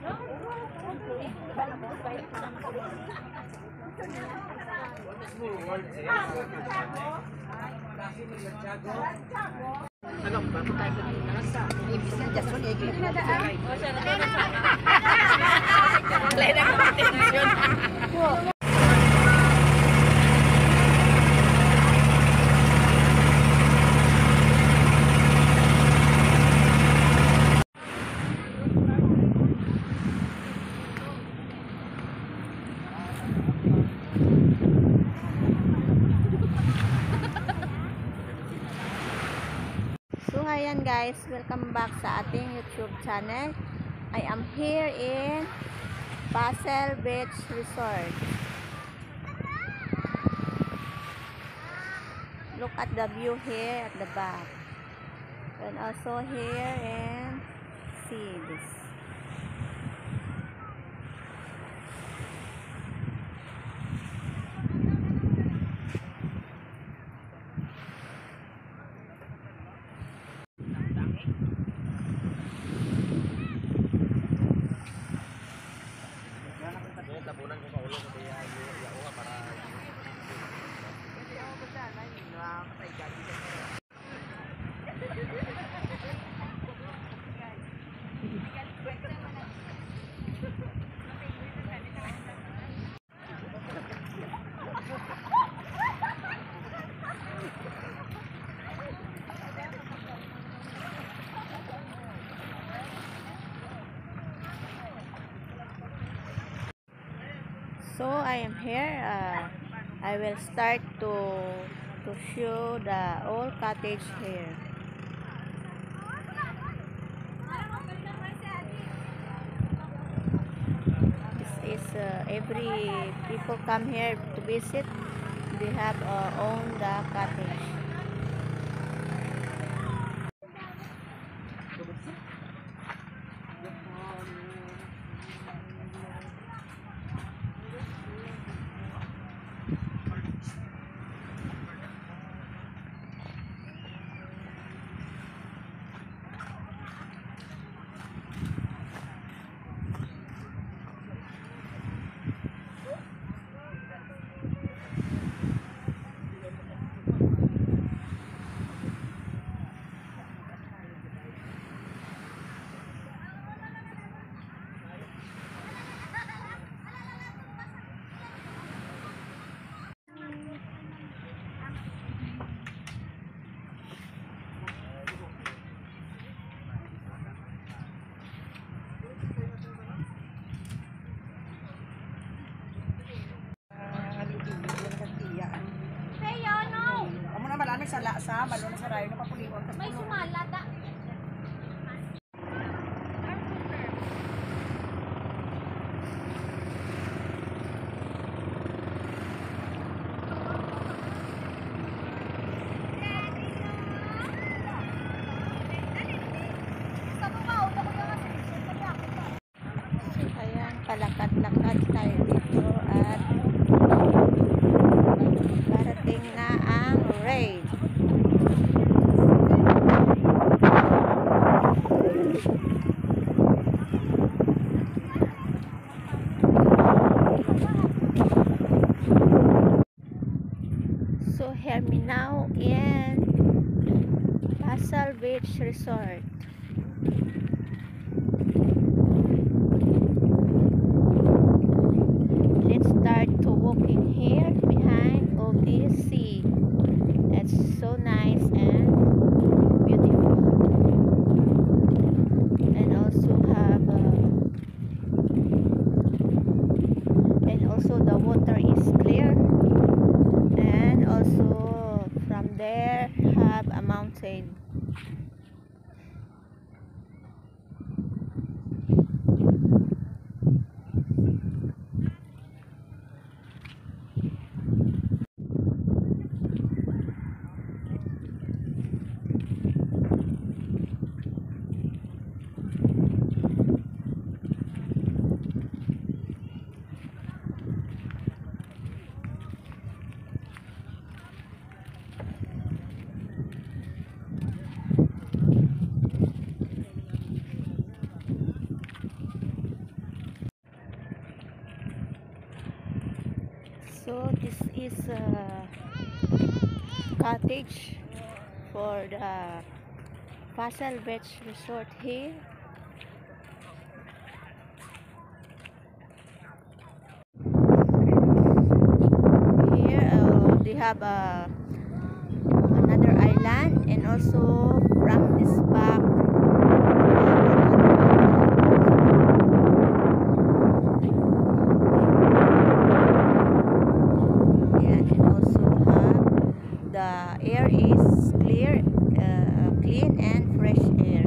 Ano, bago tayo sa nasa. Ibig na just one, igil na daan. O, siya na doon sa. Lain ang competition. So ayan guys, welcome back sa ating YouTube channel. I am here in Basel Beach Resort. Look at the view here at the back. And also here and see this. Tabunan ko sa ulo ko kaya iya para So I am here. I will start to show the old cottage here. This is every people come here to visit. They have own the cottage. Sa lasa, balon sa rayo na papuliwan. May sumalata. Ayan, palakad-lakad tayo dito at parating na ang raid. So hear me now in Basel Beach Resort. Let's start to walking here behind of this sea. It's so nice and beautiful, and also have and also the water is clear, and also from there have a mountain. his cottage for the Fossil Beach Resort here. Here they have another island, and also from this back the air is clear, clean and fresh air.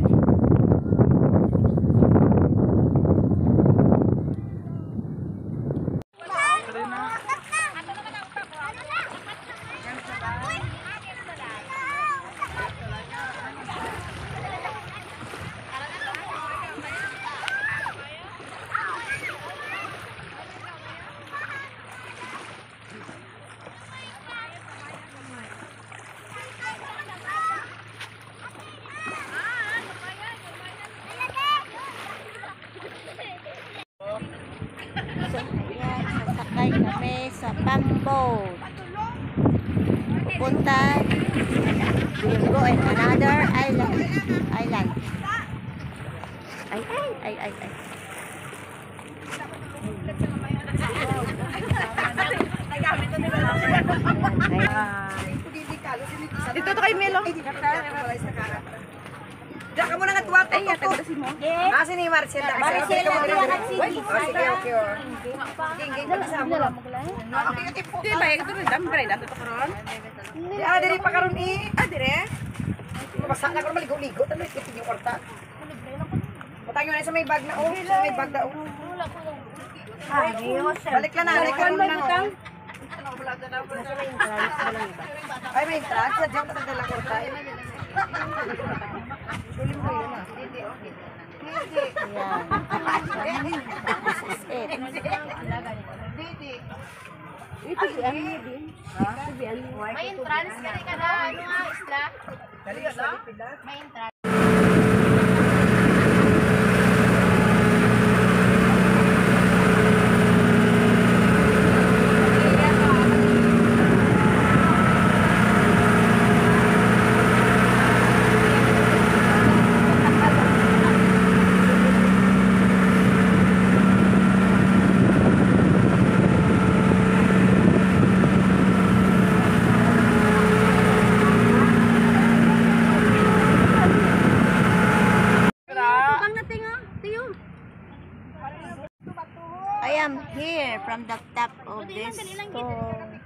So, ayan, sasakay kami sa Pambo. Pupunta Bingo and another island. Ay. Dito to kay Melo. Diyan ka muna nga tuwa to. Kasi ni Marcel. Marcel okay. Sige, kasama mo. Di ba, ito rin dambre. Dato to karon. Diri pa karon dire. Mabasa na karon maligo-ligo. Tama ito yung kwarta. Patangyo na sa may bag na sa may bag daw. Balik lang na, utang. Ay, may entrance. Diyan ka nagdala kwarta. Sulim mo yun ah. Hindi. Ito si Ani din. May entrance ka rin ka na. Ano nga, isla? Dali ka. May entrance. I am here from the top of this stone.